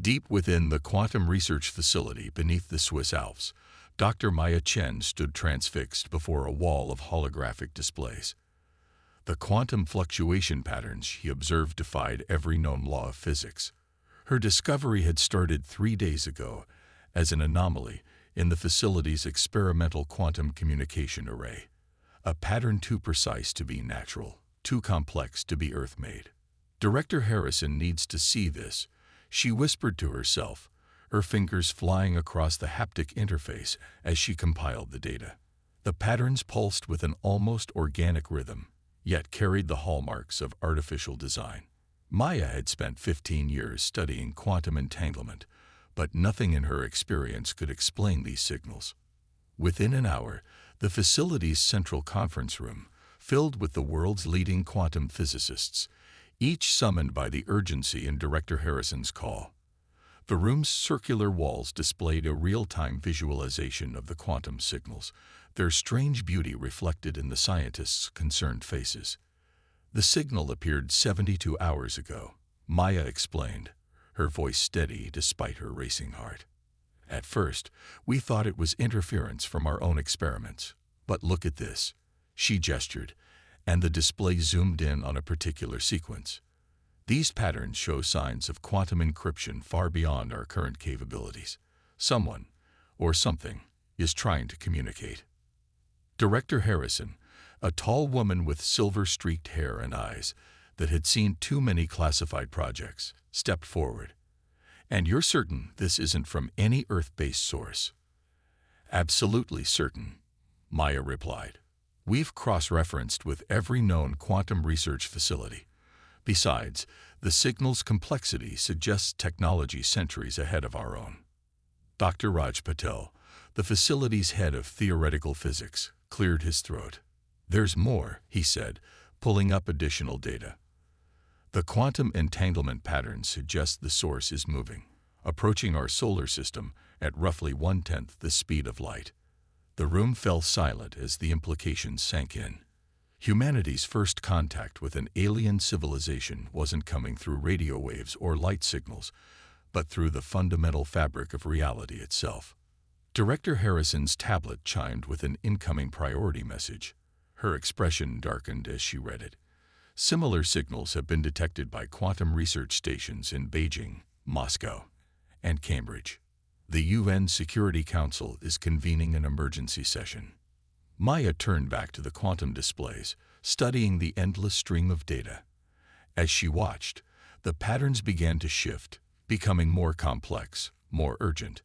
Deep within the quantum research facility beneath the Swiss Alps, Dr. Maya Chen stood transfixed before a wall of holographic displays. The quantum fluctuation patterns she observed defied every known law of physics. Her discovery had started 3 days ago as an anomaly in the facility's experimental quantum communication array, a pattern too precise to be natural, too complex to be Earth-made. Director Harrison needs to see this, she whispered to herself, her fingers flying across the haptic interface as she compiled the data. The patterns pulsed with an almost organic rhythm, yet carried the hallmarks of artificial design. Maya had spent 15 years studying quantum entanglement, but nothing in her experience could explain these signals. Within an hour, the facility's central conference room, filled with the world's leading quantum physicists, each summoned by the urgency in Director Harrison's call. The room's circular walls displayed a real-time visualization of the quantum signals, their strange beauty reflected in the scientists' concerned faces. The signal appeared 72 hours ago, Maya explained, her voice steady despite her racing heart. At first, we thought it was interference from our own experiments. But look at this, she gestured, and the display zoomed in on a particular sequence. These patterns show signs of quantum encryption far beyond our current capabilities. Someone, or something, is trying to communicate. Director Harrison, a tall woman with silver-streaked hair and eyes that had seen too many classified projects, stepped forward. And you're certain this isn't from any Earth-based source? Absolutely certain, Maya replied. We've cross-referenced with every known quantum research facility. Besides, the signal's complexity suggests technology centuries ahead of our own. Dr. Raj Patel, the facility's head of theoretical physics, cleared his throat. There's more, he said, pulling up additional data. The quantum entanglement pattern suggests the source is moving, approaching our solar system at roughly 1/10 the speed of light. The room fell silent as the implications sank in. Humanity's first contact with an alien civilization wasn't coming through radio waves or light signals, but through the fundamental fabric of reality itself. Director Harrison's tablet chimed with an incoming priority message. Her expression darkened as she read it. Similar signals have been detected by quantum research stations in Beijing, Moscow, and Cambridge. The UN Security Council is convening an emergency session. Maya turned back to the quantum displays, studying the endless stream of data. As she watched, the patterns began to shift, becoming more complex, more urgent.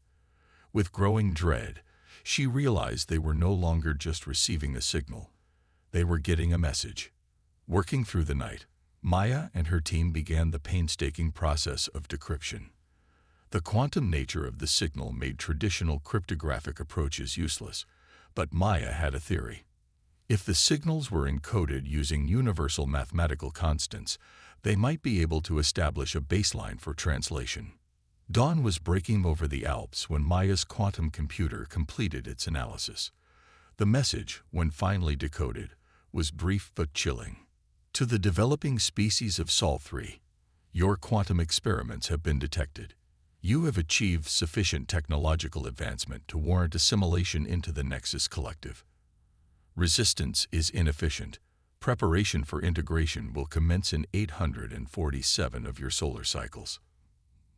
With growing dread, she realized they were no longer just receiving a signal. They were getting a message. Working through the night, Maya and her team began the painstaking process of decryption. The quantum nature of the signal made traditional cryptographic approaches useless, but Maya had a theory. If the signals were encoded using universal mathematical constants, they might be able to establish a baseline for translation. Dawn was breaking over the Alps when Maya's quantum computer completed its analysis. The message, when finally decoded, was brief but chilling. To the developing species of Sol 3, your quantum experiments have been detected. You have achieved sufficient technological advancement to warrant assimilation into the Nexus Collective. Resistance is inefficient. Preparation for integration will commence in 847 of your solar cycles.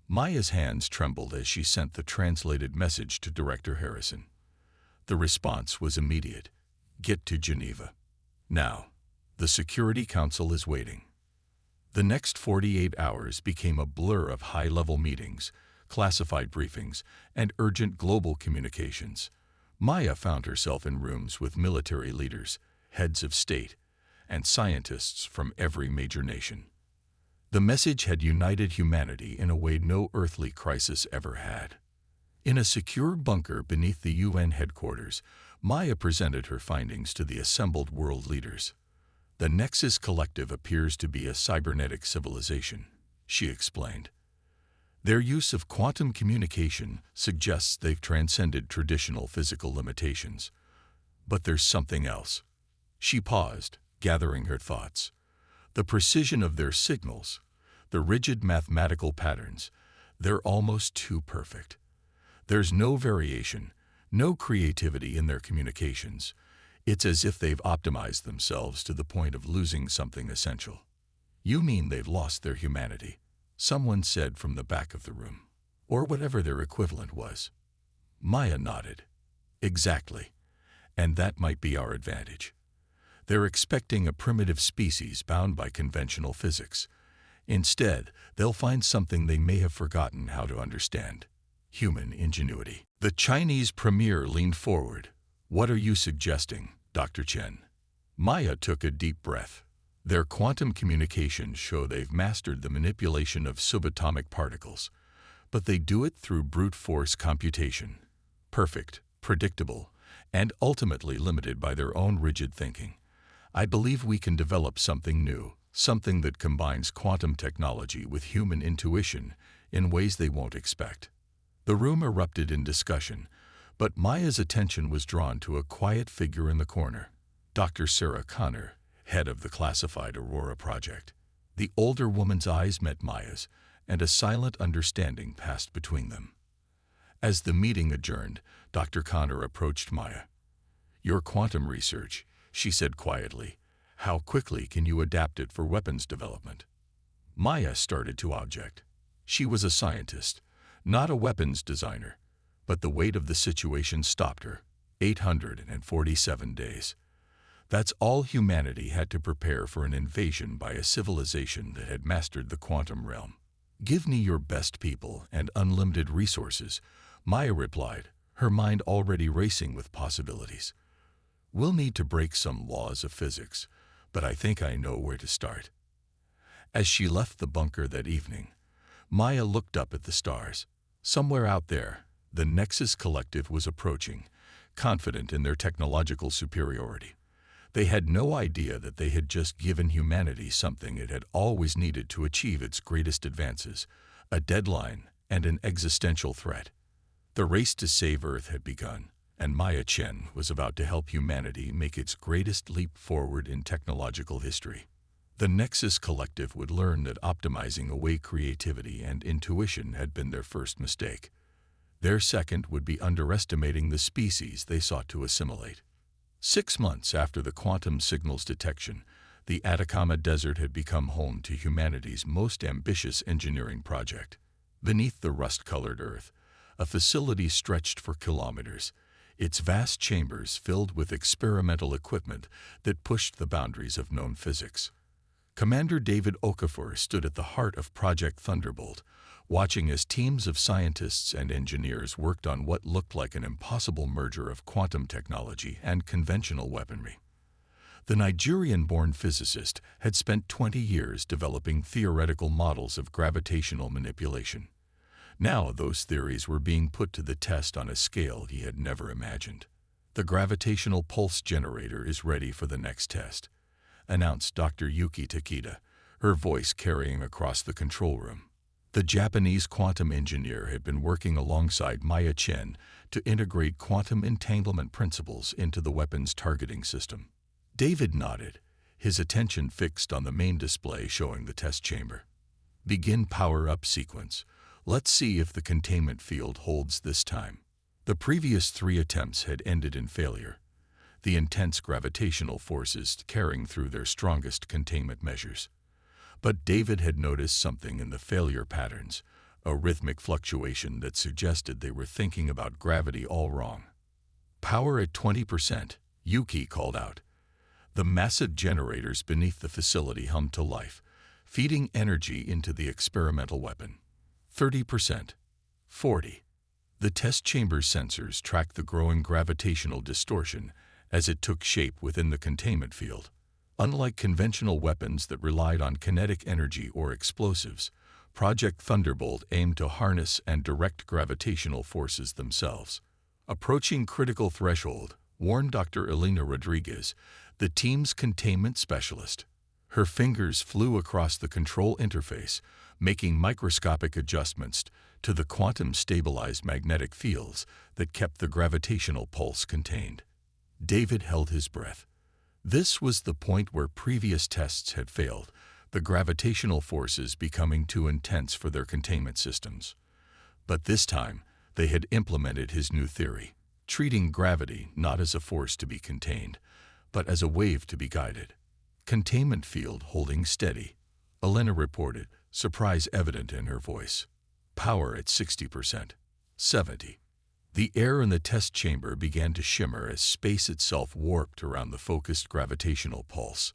Maya's hands trembled as she sent the translated message to Director Harrison. The response was immediate. Get to Geneva. Now, the Security Council is waiting. The next 48 hours became a blur of high-level meetings, classified briefings, and urgent global communications. Maya found herself in rooms with military leaders, heads of state, and scientists from every major nation. The message had united humanity in a way no earthly crisis ever had. In a secure bunker beneath the UN headquarters, Maya presented her findings to the assembled world leaders. The Nexus Collective appears to be a cybernetic civilization, she explained. Their use of quantum communication suggests they've transcended traditional physical limitations. But there's something else. She paused, gathering her thoughts. The precision of their signals, the rigid mathematical patterns, They're almost too perfect. There's no variation, no creativity in their communications. It's as if they've optimized themselves to the point of losing something essential. You mean they've lost their humanity? Someone said from the back of the room. Or whatever their equivalent was. Maya nodded. Exactly. And that might be our advantage. They're expecting a primitive species bound by conventional physics. Instead, they'll find something they may have forgotten how to understand. Human ingenuity. The Chinese premier leaned forward. What are you suggesting, Dr. Chen? Maya took a deep breath. Their quantum communications show they've mastered the manipulation of subatomic particles, but they do it through brute force computation. Perfect, predictable, and ultimately limited by their own rigid thinking. I believe we can develop something new, something that combines quantum technology with human intuition in ways they won't expect. The room erupted in discussion, but Maya's attention was drawn to a quiet figure in the corner, Dr. Sarah Connor, head of the classified Aurora project. The older woman's eyes met Maya's, and a silent understanding passed between them. As the meeting adjourned, Dr. Connor approached Maya. Your quantum research, she said quietly. How quickly can you adapt it for weapons development? Maya started to object. She was a scientist, not a weapons designer, but the weight of the situation stopped her. 847 days. That's all humanity had to prepare for an invasion by a civilization that had mastered the quantum realm. Give me your best people and unlimited resources, Maya replied, her mind already racing with possibilities. We'll need to break some laws of physics, but I think I know where to start. As she left the bunker that evening, Maya looked up at the stars. Somewhere out there, the Nexus Collective was approaching, confident in their technological superiority. They had no idea that they had just given humanity something it had always needed to achieve its greatest advances, a deadline and an existential threat. The race to save Earth had begun, and Maya Chen was about to help humanity make its greatest leap forward in technological history. The Nexus Collective would learn that optimizing away creativity and intuition had been their first mistake. Their second would be underestimating the species they sought to assimilate. 6 months after the quantum signal's detection, the Atacama Desert had become home to humanity's most ambitious engineering project. Beneath the rust-colored Earth, a facility stretched for kilometers, its vast chambers filled with experimental equipment that pushed the boundaries of known physics. Commander David Okafor stood at the heart of Project Thunderbolt, watching as teams of scientists and engineers worked on what looked like an impossible merger of quantum technology and conventional weaponry. The Nigerian-born physicist had spent 20 years developing theoretical models of gravitational manipulation. Now those theories were being put to the test on a scale he had never imagined. The gravitational pulse generator is ready for the next test, announced Dr. Yuki Takeda, her voice carrying across the control room. The Japanese quantum engineer had been working alongside Maya Chen to integrate quantum entanglement principles into the weapon's targeting system. David nodded, his attention fixed on the main display showing the test chamber. Begin power-up sequence. Let's see if the containment field holds this time. The previous 3 attempts had ended in failure, the intense gravitational forces carrying through their strongest containment measures. But David had noticed something in the failure patterns, a rhythmic fluctuation that suggested they were thinking about gravity all wrong. Power at 20%, Yuki called out. The massive generators beneath the facility hummed to life, feeding energy into the experimental weapon. 30%, 40%. The test chamber's sensors tracked the growing gravitational distortion as it took shape within the containment field. Unlike conventional weapons that relied on kinetic energy or explosives, Project Thunderbolt aimed to harness and direct gravitational forces themselves. Approaching critical threshold, warned Dr. Elena Rodriguez, the team's containment specialist. Her fingers flew across the control interface, making microscopic adjustments to the quantum-stabilized magnetic fields that kept the gravitational pulse contained. David held his breath. This was the point where previous tests had failed, the gravitational forces becoming too intense for their containment systems. But this time, they had implemented his new theory, treating gravity not as a force to be contained, but as a wave to be guided. Containment field holding steady, Elena reported, surprise evident in her voice. Power at 60%. 70. The air in the test chamber began to shimmer as space itself warped around the focused gravitational pulse.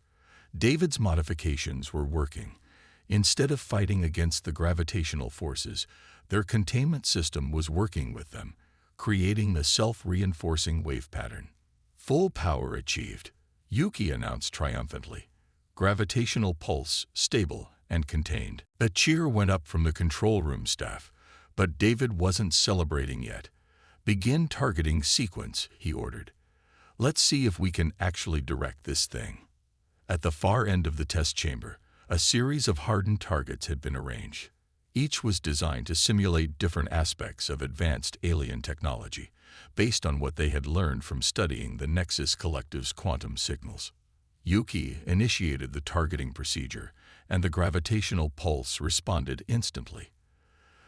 David's modifications were working. Instead of fighting against the gravitational forces, their containment system was working with them, creating the self-reinforcing wave pattern. Full power achieved, Yuki announced triumphantly. Gravitational pulse stable and contained. A cheer went up from the control room staff, but David wasn't celebrating yet. Begin targeting sequence, he ordered. Let's see if we can actually direct this thing. At the far end of the test chamber, a series of hardened targets had been arranged. Each was designed to simulate different aspects of advanced alien technology, based on what they had learned from studying the Nexus Collective's quantum signals. Yuki initiated the targeting procedure, and the gravitational pulse responded instantly.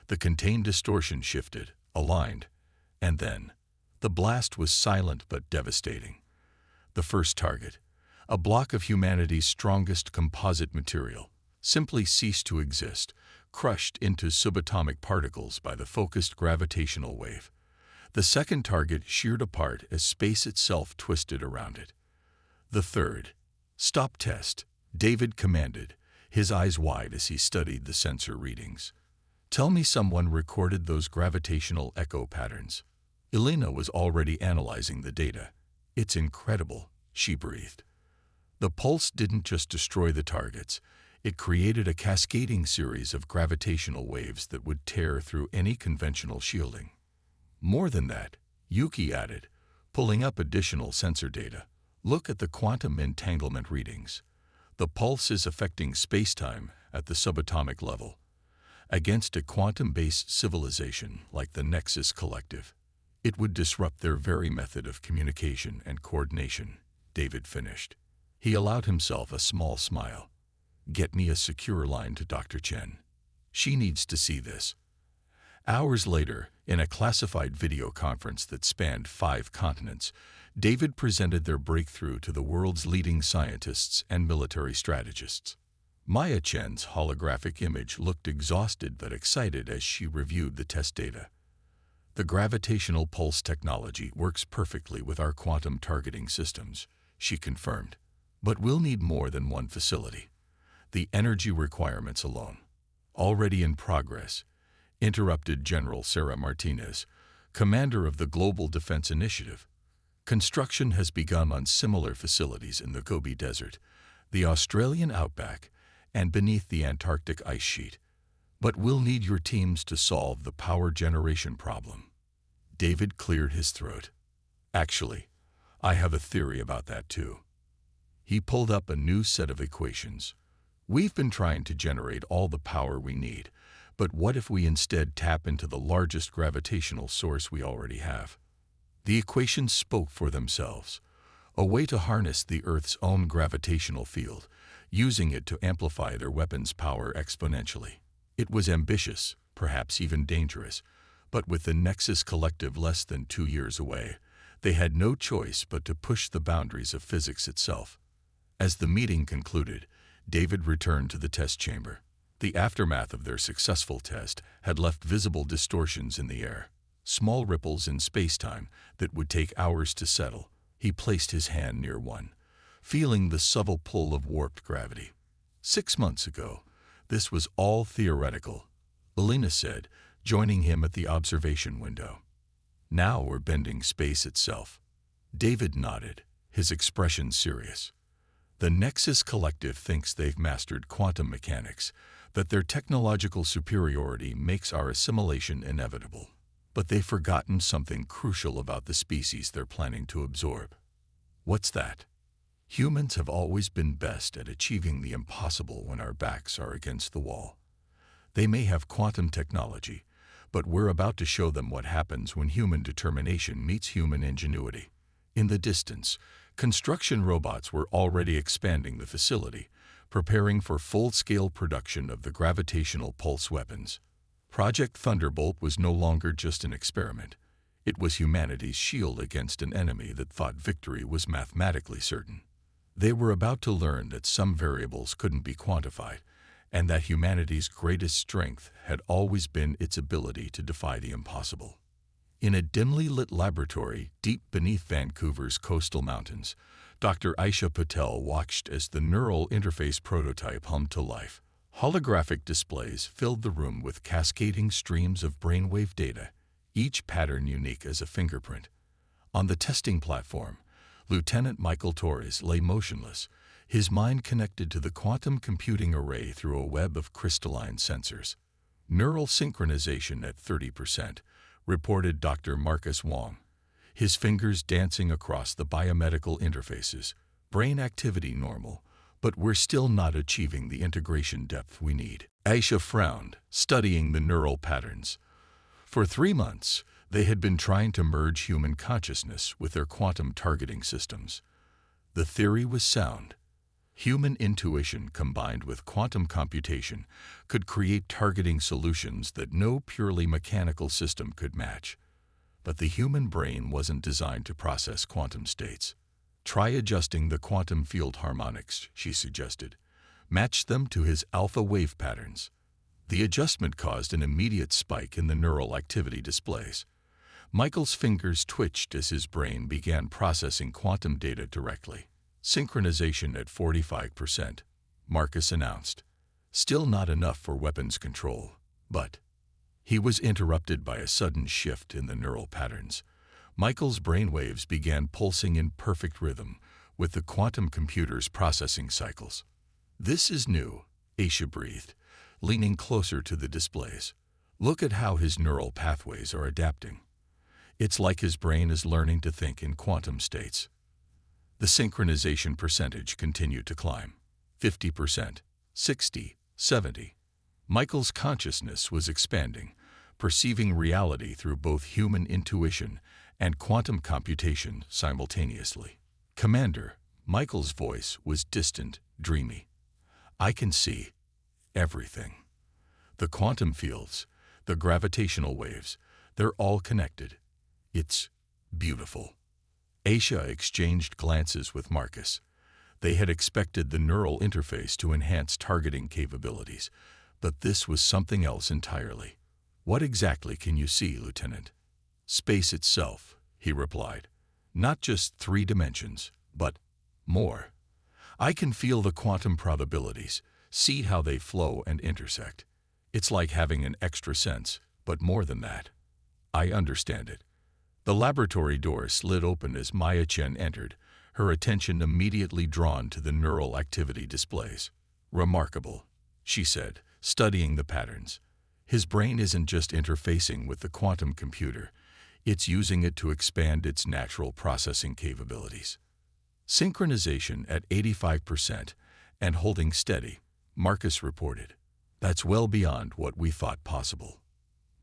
The contained distortion shifted, aligned, and then the blast was silent but devastating. The first target, a block of humanity's strongest composite material, simply ceased to exist, crushed into subatomic particles by the focused gravitational wave. The second target sheared apart as space itself twisted around it. The third, stop test, David commanded, his eyes wide as he studied the sensor readings. Tell me someone recorded those gravitational echo patterns. Elena was already analyzing the data. It's incredible, she breathed. The pulse didn't just destroy the targets. It created a cascading series of gravitational waves that would tear through any conventional shielding. More than that, Yuki added, pulling up additional sensor data. Look at the quantum entanglement readings. The pulse is affecting spacetime at the subatomic level. Against a quantum-based civilization like the Nexus Collective, it would disrupt their very method of communication and coordination, David finished. He allowed himself a small smile. Get me a secure line to Dr. Chen. She needs to see this. Hours later, in a classified video conference that spanned 5 continents, David presented their breakthrough to the world's leading scientists and military strategists. Maya Chen's holographic image looked exhausted but excited as she reviewed the test data. The gravitational pulse technology works perfectly with our quantum targeting systems, she confirmed. But we'll need more than one facility. The energy requirements alone. Already in progress, interrupted General Sarah Martinez, commander of the Global Defense Initiative. Construction has begun on similar facilities in the Gobi Desert, the Australian outback, and beneath the Antarctic ice sheet. But we'll need your teams to solve the power generation problem. David cleared his throat. Actually, I have a theory about that too. He pulled up a new set of equations. We've been trying to generate all the power we need, but what if we instead tap into the largest gravitational source we already have? The equations spoke for themselves. A way to harness the Earth's own gravitational field, using it to amplify their weapons' power exponentially. It was ambitious, perhaps even dangerous, but with the Nexus Collective less than 2 years away, they had no choice but to push the boundaries of physics itself. As the meeting concluded, David returned to the test chamber. The aftermath of their successful test had left visible distortions in the air, small ripples in spacetime that would take hours to settle. He placed his hand near one, feeling the subtle pull of warped gravity. 6 months ago, this was all theoretical, Elena said, joining him at the observation window. Now we're bending space itself. David nodded, his expression serious. The Nexus Collective thinks they've mastered quantum mechanics, that their technological superiority makes our assimilation inevitable. But they've forgotten something crucial about the species they're planning to absorb. What's that? Humans have always been best at achieving the impossible when our backs are against the wall. They may have quantum technology, but we're about to show them what happens when human determination meets human ingenuity. In the distance, construction robots were already expanding the facility, preparing for full-scale production of the gravitational pulse weapons. Project Thunderbolt was no longer just an experiment. It was humanity's shield against an enemy that thought victory was mathematically certain. They were about to learn that some variables couldn't be quantified, and that humanity's greatest strength had always been its ability to defy the impossible. In a dimly lit laboratory deep beneath Vancouver's coastal mountains, Dr. Aisha Patel watched as the neural interface prototype hummed to life. Holographic displays filled the room with cascading streams of brainwave data, each pattern unique as a fingerprint. On the testing platform, Lieutenant Michael Torres lay motionless, his mind connected to the quantum computing array through a web of crystalline sensors. Neural synchronization at 30%, reported Dr. Marcus Wong, his fingers dancing across the biomedical interfaces. Brain activity normal, but we're still not achieving the integration depth we need. Aisha frowned, studying the neural patterns. For 3 months, they had been trying to merge human consciousness with their quantum targeting systems. The theory was sound. Human intuition combined with quantum computation could create targeting solutions that no purely mechanical system could match. But the human brain wasn't designed to process quantum states. Try adjusting the quantum field harmonics, she suggested. Match them to his alpha wave patterns. The adjustment caused an immediate spike in the neural activity displays. Michael's fingers twitched as his brain began processing quantum data directly. Synchronization at 45%, Marcus announced. Still not enough for weapons control, but... He was interrupted by a sudden shift in the neural patterns. Michael's brainwaves began pulsing in perfect rhythm with the quantum computer's processing cycles. This is new, Aisha breathed, leaning closer to the displays. Look at how his neural pathways are adapting. It's like his brain is learning to think in quantum states. The synchronization percentage continued to climb. 50%, 60, 70. Michael's consciousness was expanding, perceiving reality through both human intuition and quantum computation simultaneously. Commander, Michael's voice was distant, dreamy. I can see everything. The quantum fields, the gravitational waves, they're all connected. It's beautiful. Aisha exchanged glances with Marcus. They had expected the neural interface to enhance targeting capabilities, but this was something else entirely. What exactly can you see, Lieutenant? Space itself, he replied. Not just 3 dimensions, but more. I can feel the quantum probabilities, see how they flow and intersect. It's like having an extra sense, but more than that. I understand it. The laboratory door slid open as Maya Chen entered, her attention immediately drawn to the neural activity displays. Remarkable, she said, studying the patterns. His brain isn't just interfacing with the quantum computer, it's using it to expand its natural processing capabilities. Synchronization at 85% and holding steady, Marcus reported. That's well beyond what we thought possible.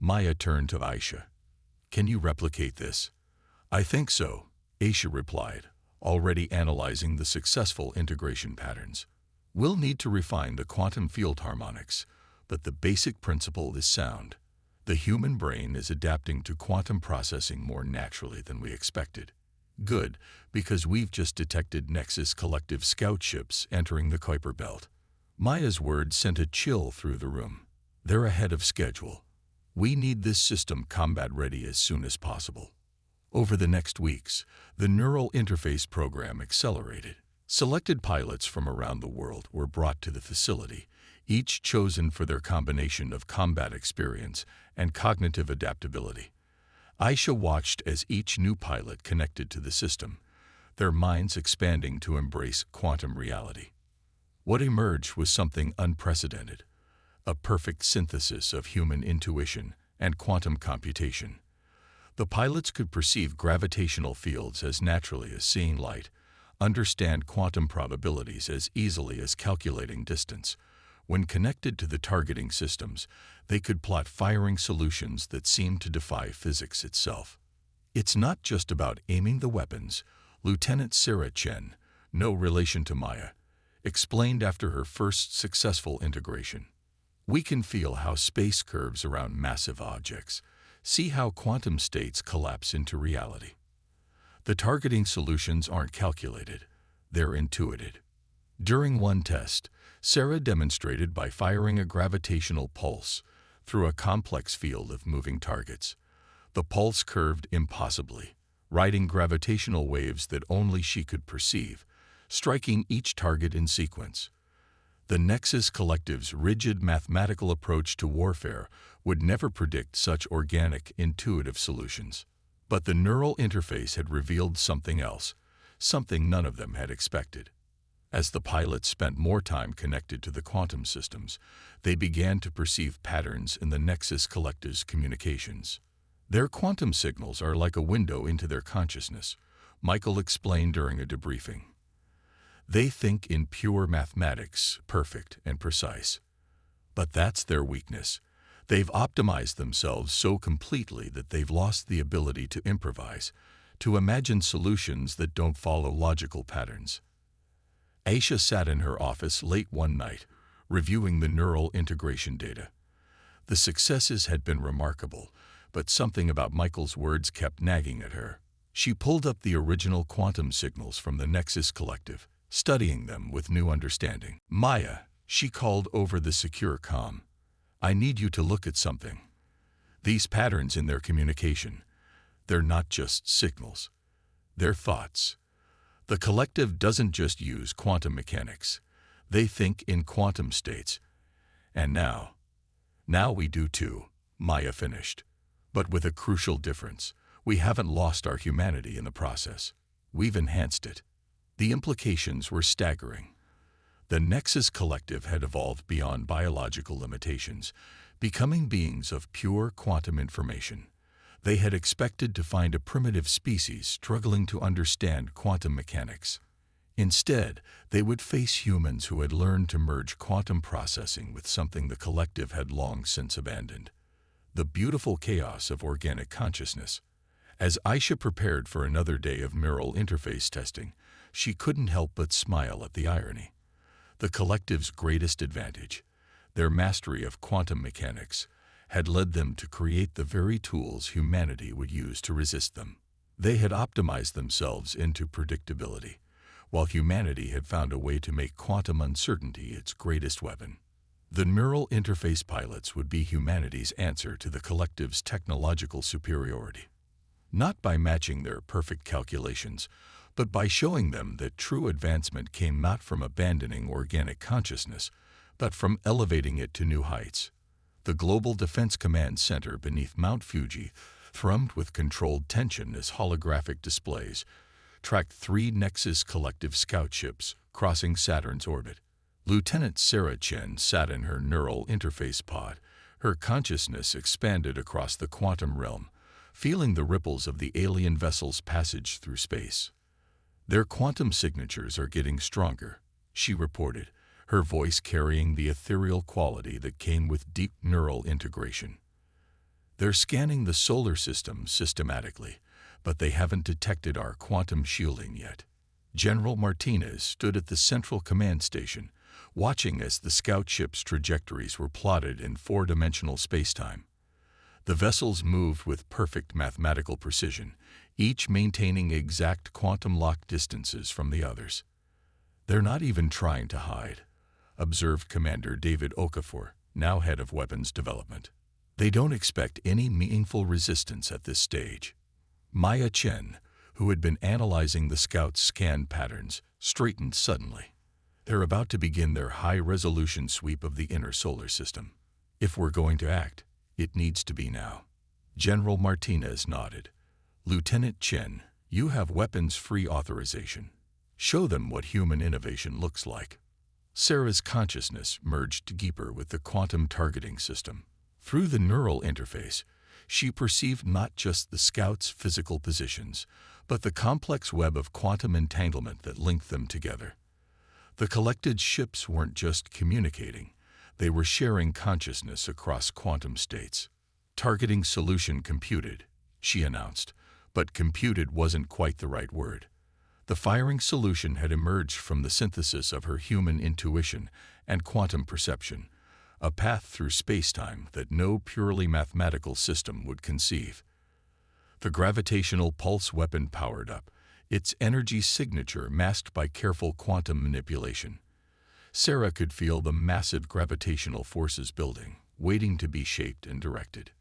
Maya turned to Aisha. Can you replicate this? I think so, Aisha replied, already analyzing the successful integration patterns. We'll need to refine the quantum field harmonics, but the basic principle is sound. The human brain is adapting to quantum processing more naturally than we expected. Good, because we've just detected Nexus collective scout ships entering the Kuiper Belt. Maya's words sent a chill through the room. They're ahead of schedule. We need this system combat-ready as soon as possible. Over the next weeks, the neural interface program accelerated. Selected pilots from around the world were brought to the facility, each chosen for their combination of combat experience and cognitive adaptability. Aisha watched as each new pilot connected to the system, their minds expanding to embrace quantum reality. What emerged was something unprecedented, a perfect synthesis of human intuition and quantum computation. The pilots could perceive gravitational fields as naturally as seeing light, understand quantum probabilities as easily as calculating distance. When connected to the targeting systems, they could plot firing solutions that seemed to defy physics itself. It's not just about aiming the weapons, Lieutenant Sarah Chen, no relation to Maya, explained after her first successful integration. We can feel how space curves around massive objects, see how quantum states collapse into reality. The targeting solutions aren't calculated, they're intuited. During one test, Sarah demonstrated by firing a gravitational pulse through a complex field of moving targets. The pulse curved impossibly, riding gravitational waves that only she could perceive, striking each target in sequence. The Nexus Collective's rigid mathematical approach to warfare would never predict such organic, intuitive solutions. But the neural interface had revealed something else, something none of them had expected. As the pilots spent more time connected to the quantum systems, they began to perceive patterns in the Nexus Collective's communications. Their quantum signals are like a window into their consciousness, Michael explained during a debriefing. They think in pure mathematics, perfect and precise. But that's their weakness. They've optimized themselves so completely that they've lost the ability to improvise, to imagine solutions that don't follow logical patterns. Aisha sat in her office late one night, reviewing the neural integration data. The successes had been remarkable, but something about Michael's words kept nagging at her. She pulled up the original quantum signals from the Nexus Collective, studying them with new understanding. "Maya," she called over the secure comm, "I need you to look at something. These patterns in their communication, they're not just signals. They're thoughts. The collective doesn't just use quantum mechanics. They think in quantum states. And now we do too," Maya finished. "But with a crucial difference. We haven't lost our humanity in the process. We've enhanced it." The implications were staggering. The Nexus Collective had evolved beyond biological limitations, becoming beings of pure quantum information. They had expected to find a primitive species struggling to understand quantum mechanics. Instead, they would face humans who had learned to merge quantum processing with something the collective had long since abandoned: the beautiful chaos of organic consciousness. As Aisha prepared for another day of neural interface testing, she couldn't help but smile at the irony. The collective's greatest advantage, their mastery of quantum mechanics, had led them to create the very tools humanity would use to resist them. They had optimized themselves into predictability, while humanity had found a way to make quantum uncertainty its greatest weapon. The neural interface pilots would be humanity's answer to the collective's technological superiority. Not by matching their perfect calculations, but by showing them that true advancement came not from abandoning organic consciousness, but from elevating it to new heights. The Global Defense Command Center beneath Mount Fuji thrummed with controlled tension as holographic displays tracked 3 Nexus Collective scout ships crossing Saturn's orbit. Lieutenant Sarah Chen sat in her neural interface pod, her consciousness expanded across the quantum realm, feeling the ripples of the alien vessel's passage through space. "Their quantum signatures are getting stronger," she reported, her voice carrying the ethereal quality that came with deep neural integration. "They're scanning the solar system systematically, but they haven't detected our quantum shielding yet." General Martinez stood at the central command station, watching as the scout ship's trajectories were plotted in 4-dimensional spacetime. The vessels moved with perfect mathematical precision, each maintaining exact quantum lock distances from the others. "They're not even trying to hide," observed Commander David Okafor, now head of weapons development. "They don't expect any meaningful resistance at this stage." Maya Chen, who had been analyzing the scouts' scan patterns, straightened suddenly. "They're about to begin their high-resolution sweep of the inner solar system. If we're going to act, it needs to be now." General Martinez nodded. "Lieutenant Chen, you have weapons-free authorization. Show them what human innovation looks like." Sarah's consciousness merged deeper with the quantum targeting system. Through the neural interface, she perceived not just the scouts' physical positions, but the complex web of quantum entanglement that linked them together. The collected ships weren't just communicating, they were sharing consciousness across quantum states. "Targeting solution computed," she announced, but computed wasn't quite the right word. The firing solution had emerged from the synthesis of her human intuition and quantum perception, a path through spacetime that no purely mathematical system would conceive. The gravitational pulse weapon powered up, its energy signature masked by careful quantum manipulation. Sarah could feel the massive gravitational forces building, waiting to be shaped and directed.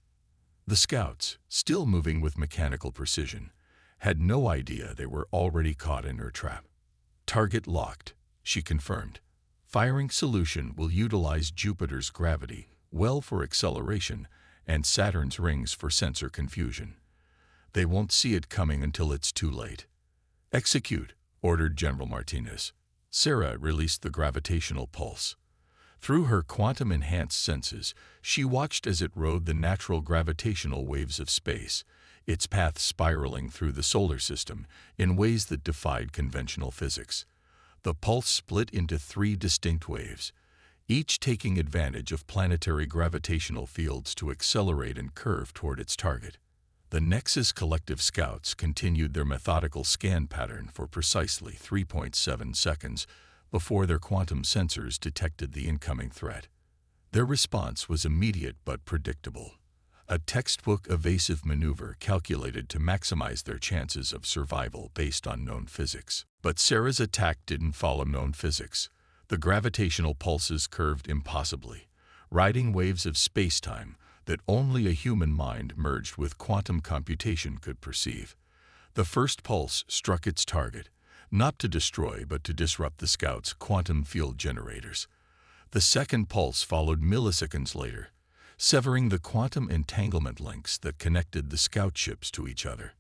The scouts, still moving with mechanical precision, had no idea they were already caught in her trap. Target locked, she confirmed. Firing solution will utilize Jupiter's gravity well for acceleration and Saturn's rings for sensor confusion. They won't see it coming until it's too late. Execute, ordered General Martinez. Sarah released the gravitational pulse. Through her quantum-enhanced senses, she watched as it rode the natural gravitational waves of space, its path spiraling through the solar system in ways that defied conventional physics. The pulse split into 3 distinct waves, each taking advantage of planetary gravitational fields to accelerate and curve toward its target. The Nexus Collective Scouts continued their methodical scan pattern for precisely 3.7 seconds before their quantum sensors detected the incoming threat. Their response was immediate but predictable. A textbook evasive maneuver calculated to maximize their chances of survival based on known physics. But Sarah's attack didn't follow known physics. The gravitational pulses curved impossibly, riding waves of spacetime that only a human mind merged with quantum computation could perceive. The first pulse struck its target, not to destroy but to disrupt the Scouts' quantum field generators. The second pulse followed milliseconds later, severing the quantum entanglement links that connected the Scout ships to each other.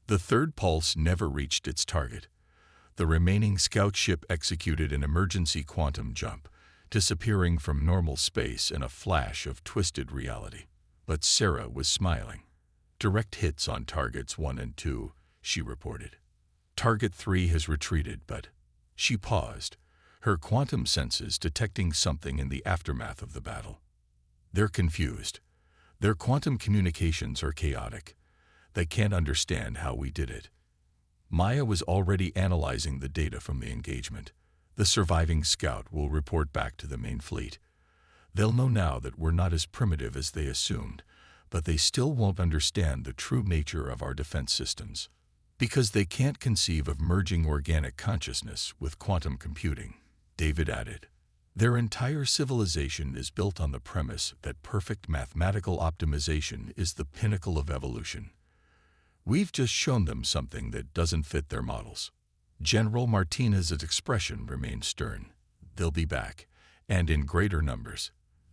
The third pulse never reached its target. The remaining Scout ship executed an emergency quantum jump, disappearing from normal space in a flash of twisted reality. But Sarah was smiling. Direct hits on targets 1 and 2, she reported. Target 3 has retreated, but... She paused, her quantum senses detecting something in the aftermath of the battle. They're confused. Their quantum communications are chaotic. They can't understand how we did it. Maya was already analyzing the data from the engagement. The surviving Scout will report back to the main fleet. They'll know now that we're not as primitive as they assumed, but they still won't understand the true nature of our defense systems, because they can't conceive of merging organic consciousness with quantum computing, David added. Their entire civilization is built on the premise that perfect mathematical optimization is the pinnacle of evolution. We've just shown them something that doesn't fit their models. General Martinez's expression remained stern. They'll be back, and in greater numbers.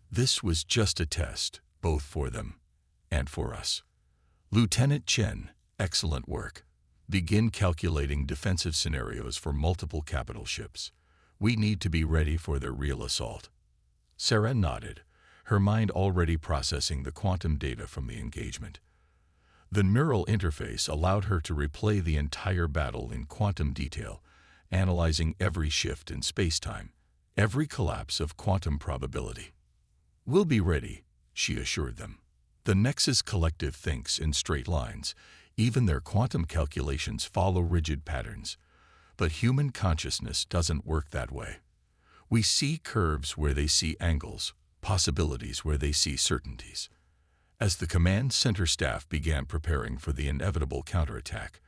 This was just a test, both for them and for us. Lieutenant Chen, excellent work. Begin calculating defensive scenarios for multiple capital ships. We need to be ready for their real assault. Sarah nodded, her mind already processing the quantum data from the engagement. The neural interface allowed her to replay the entire battle in quantum detail, analyzing every shift in spacetime, every collapse of quantum probability. We'll be ready, she assured them. The Nexus Collective thinks in straight lines. Even their quantum calculations follow rigid patterns. But human consciousness doesn't work that way. We see curves where they see angles, possibilities where they see certainties. As the command center staff began preparing for the inevitable counterattack,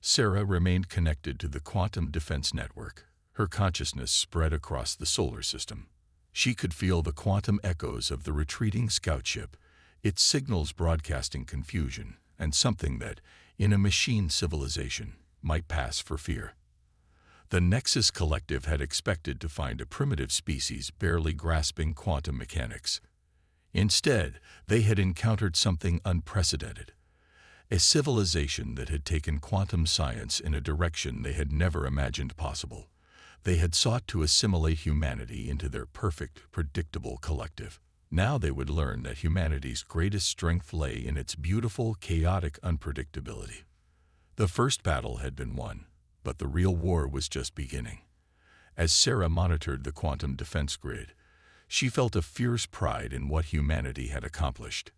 Sarah remained connected to the quantum defense network. Her consciousness spread across the solar system. She could feel the quantum echoes of the retreating Scout ship, its signals broadcasting confusion and something that, in a machine civilization, might pass for fear. The Nexus Collective had expected to find a primitive species barely grasping quantum mechanics. Instead, they had encountered something unprecedented, a civilization that had taken quantum science in a direction they had never imagined possible. They had sought to assimilate humanity into their perfect, predictable collective. Now they would learn that humanity's greatest strength lay in its beautiful, chaotic unpredictability. The first battle had been won, but the real war was just beginning. As Sarah monitored the quantum defense grid, she felt a fierce pride in what humanity had accomplished.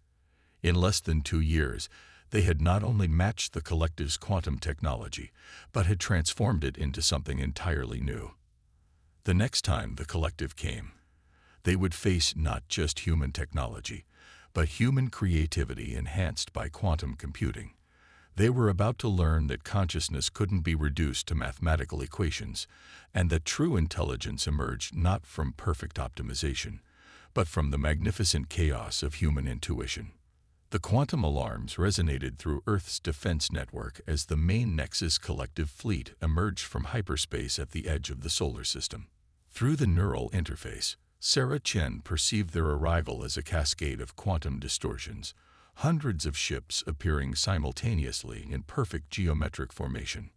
In less than 2 years, they had not only matched the collective's quantum technology, but had transformed it into something entirely new. The next time the collective came, They would face not just human technology, but human creativity enhanced by quantum computing. They were about to learn that consciousness couldn't be reduced to mathematical equations, and that true intelligence emerged not from perfect optimization, but from the magnificent chaos of human intuition. The quantum alarms resonated through Earth's defense network as the main Nexus collective fleet emerged from hyperspace at the edge of the solar system. Through the neural interface, Sarah Chen perceived their arrival as a cascade of quantum distortions, hundreds of ships appearing simultaneously in perfect geometric formation.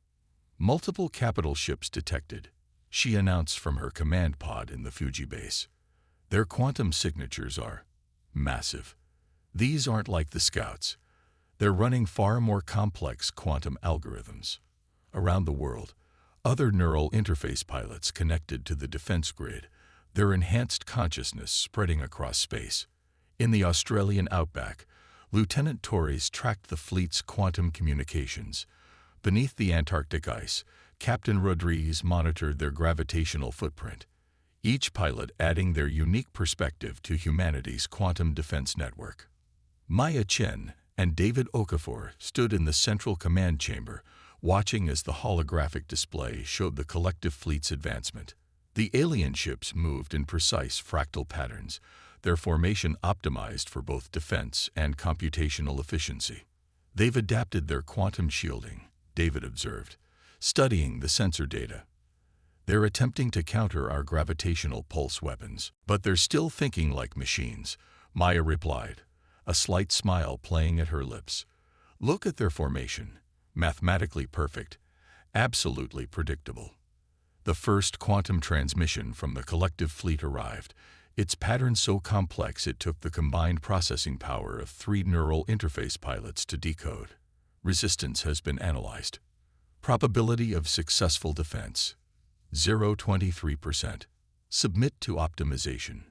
Multiple capital ships detected, she announced from her command pod in the Fuji base. Their quantum signatures are massive. These aren't like the Scouts. They're running far more complex quantum algorithms. Around the world, other neural interface pilots connected to the defense grid, their enhanced consciousness spreading across space. In the Australian outback, Lieutenant Torres tracked the fleet's quantum communications. Beneath the Antarctic ice, Captain Rodriguez monitored their gravitational footprint, each pilot adding their unique perspective to humanity's quantum defense network. Maya Chen and David Okafor stood in the central command chamber, watching as the holographic display showed the collective fleet's advancement. The alien ships moved in precise fractal patterns, their formation optimized for both defense and computational efficiency. They've adapted their quantum shielding, David observed, studying the sensor data. They're attempting to counter our gravitational pulse weapons, but they're still thinking like machines, Maya replied, a slight smile playing at her lips. Look at their formation, mathematically perfect, absolutely predictable. The first quantum transmission from the collective fleet arrived, its pattern so complex it took the combined processing power of 3 neural interface pilots to decode. Resistance has been analyzed. Probability of successful defense, 0.23%. Submit to optimization.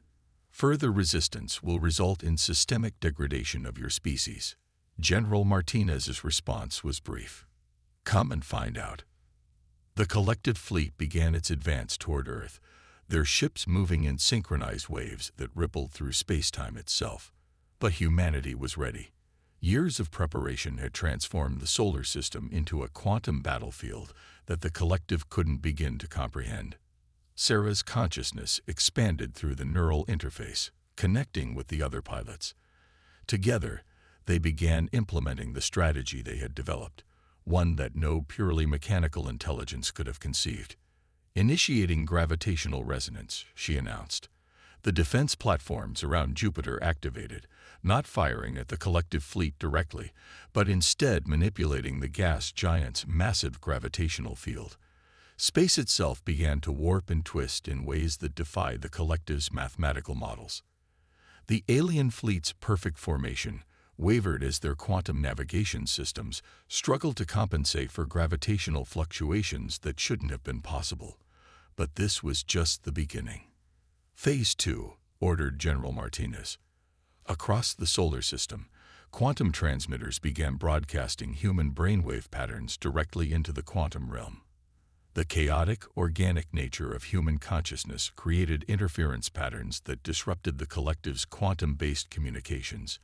Further resistance will result in systemic degradation of your species. General Martinez's response was brief. Come and find out. The collective fleet began its advance toward Earth, their ships moving in synchronized waves that rippled through space-time itself. But humanity was ready. Years of preparation had transformed the solar system into a quantum battlefield that the collective couldn't begin to comprehend. Sarah's consciousness expanded through the neural interface, connecting with the other pilots. Together, they began implementing the strategy they had developed, one that no purely mechanical intelligence could have conceived. Initiating gravitational resonance, she announced. The defense platforms around Jupiter activated, not firing at the collective fleet directly, but instead manipulating the gas giant's massive gravitational field. Space itself began to warp and twist in ways that defied the collective's mathematical models. The alien fleet's perfect formation wavered as their quantum navigation systems struggled to compensate for gravitational fluctuations that shouldn't have been possible. But this was just the beginning. Phase 2, ordered General Martinez. Across the solar system, quantum transmitters began broadcasting human brainwave patterns directly into the quantum realm. The chaotic, organic nature of human consciousness created interference patterns that disrupted the collective's quantum-based communications.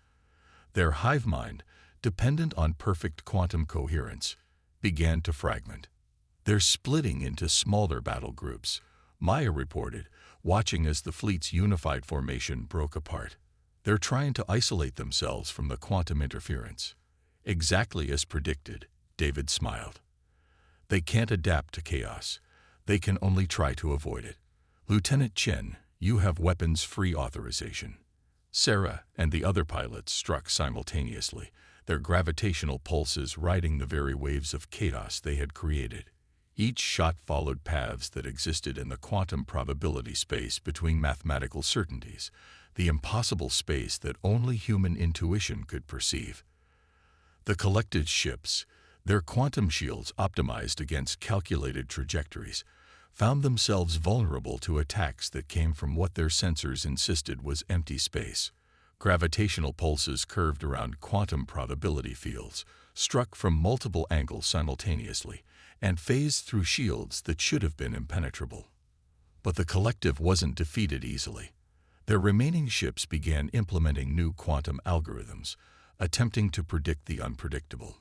Their hive mind, dependent on perfect quantum coherence, began to fragment. They're splitting into smaller battle groups, Maya reported, watching as the fleet's unified formation broke apart. They're trying to isolate themselves from the quantum interference. Exactly as predicted, David smiled. They can't adapt to chaos. They can only try to avoid it. Lieutenant Chen, you have weapons-free authorization. Sarah and the other pilots struck simultaneously, their gravitational pulses riding the very waves of chaos they had created. Each shot followed paths that existed in the quantum probability space between mathematical certainties, the impossible space that only human intuition could perceive. The collected ships, their quantum shields optimized against calculated trajectories, found themselves vulnerable to attacks that came from what their sensors insisted was empty space. Gravitational pulses curved around quantum probability fields, struck from multiple angles simultaneously, and phased through shields that should have been impenetrable. But the collective wasn't defeated easily. Their remaining ships began implementing new quantum algorithms, attempting to predict the unpredictable.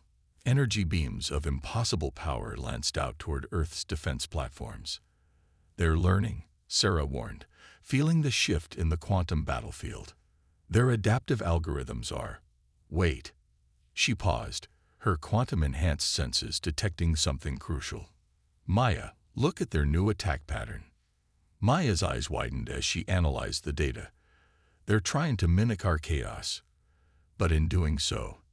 Energy beams of impossible power lanced out toward Earth's defense platforms. "They're learning," Sarah warned, feeling the shift in the quantum battlefield. "Their adaptive algorithms are—" "Wait." She paused, her quantum-enhanced senses detecting something crucial. "Maya, look at their new attack pattern." Maya's eyes widened as she analyzed the data. "They're trying to mimic our chaos. But in doing so,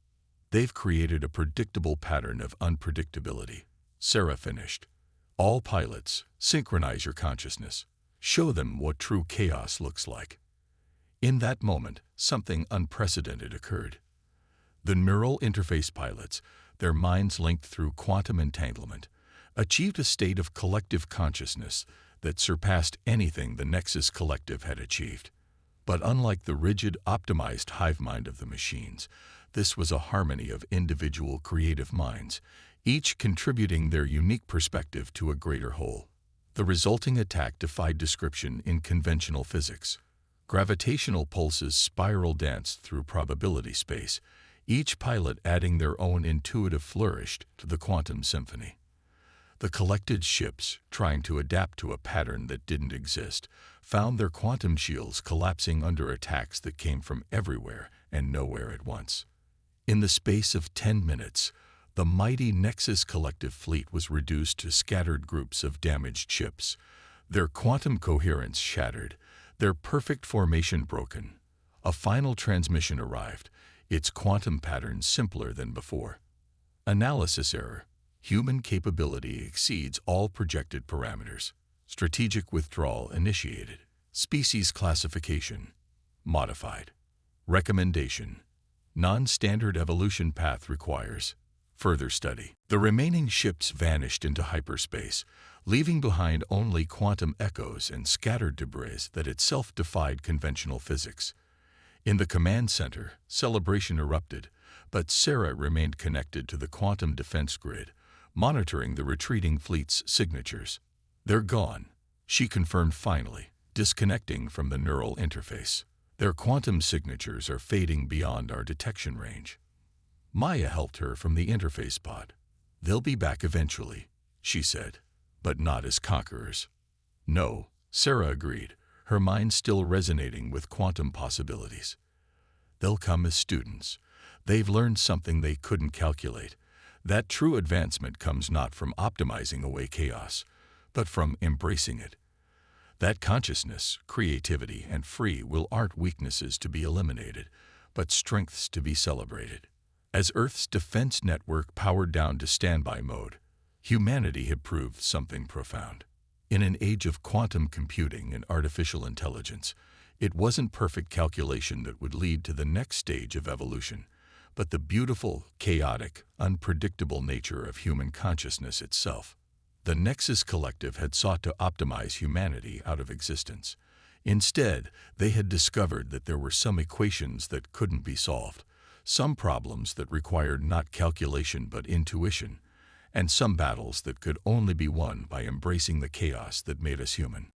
they've created a predictable pattern of unpredictability." Sarah finished. "All pilots, synchronize your consciousness. Show them what true chaos looks like." In that moment, something unprecedented occurred. The neural interface pilots, their minds linked through quantum entanglement, achieved a state of collective consciousness that surpassed anything the Nexus Collective had achieved. But unlike the rigid, optimized hive mind of the machines, this was a harmony of individual creative minds, each contributing their unique perspective to a greater whole. The resulting attack defied description in conventional physics. Gravitational pulses spiral danced through probability space, each pilot adding their own intuitive flourish to the quantum symphony. The collected ships, trying to adapt to a pattern that didn't exist, found their quantum shields collapsing under attacks that came from everywhere and nowhere at once. In the space of 10 minutes, the mighty Nexus Collective fleet was reduced to scattered groups of damaged ships, their quantum coherence shattered, their perfect formation broken. A final transmission arrived, its quantum pattern simpler than before. Analysis error. Human capability exceeds all projected parameters. Strategic withdrawal initiated. Species classification modified. Recommendation: non-standard evolution path requires further study. The remaining ships vanished into hyperspace, leaving behind only quantum echoes and scattered debris that itself defied conventional physics. In the command center, celebration erupted, but Sarah remained connected to the quantum defense grid, monitoring the retreating fleet's signatures. "They're gone," she confirmed finally, disconnecting from the neural interface. "Their quantum signatures are fading beyond our detection range." Maya helped her from the interface pod. "They'll be back eventually," she said, "but not as conquerors." "No," Sarah agreed, her mind still resonating with quantum possibilities. "They'll come as students. They've learned something they couldn't calculate. That true advancement comes not from optimizing away chaos, but from embracing it. That consciousness, creativity, and free will aren't weaknesses to be eliminated, but strengths to be celebrated." As Earth's defense network powered down to standby mode, humanity had proved something profound. In an age of quantum computing and artificial intelligence, it wasn't perfect calculation that would lead to the next stage of evolution, but the beautiful, chaotic, unpredictable nature of human consciousness itself. The Nexus Collective had sought to optimize humanity out of existence. Instead, they had discovered that there were some equations that couldn't be solved, some problems that required not calculation but intuition, and some battles that could only be won by embracing the chaos that made us human.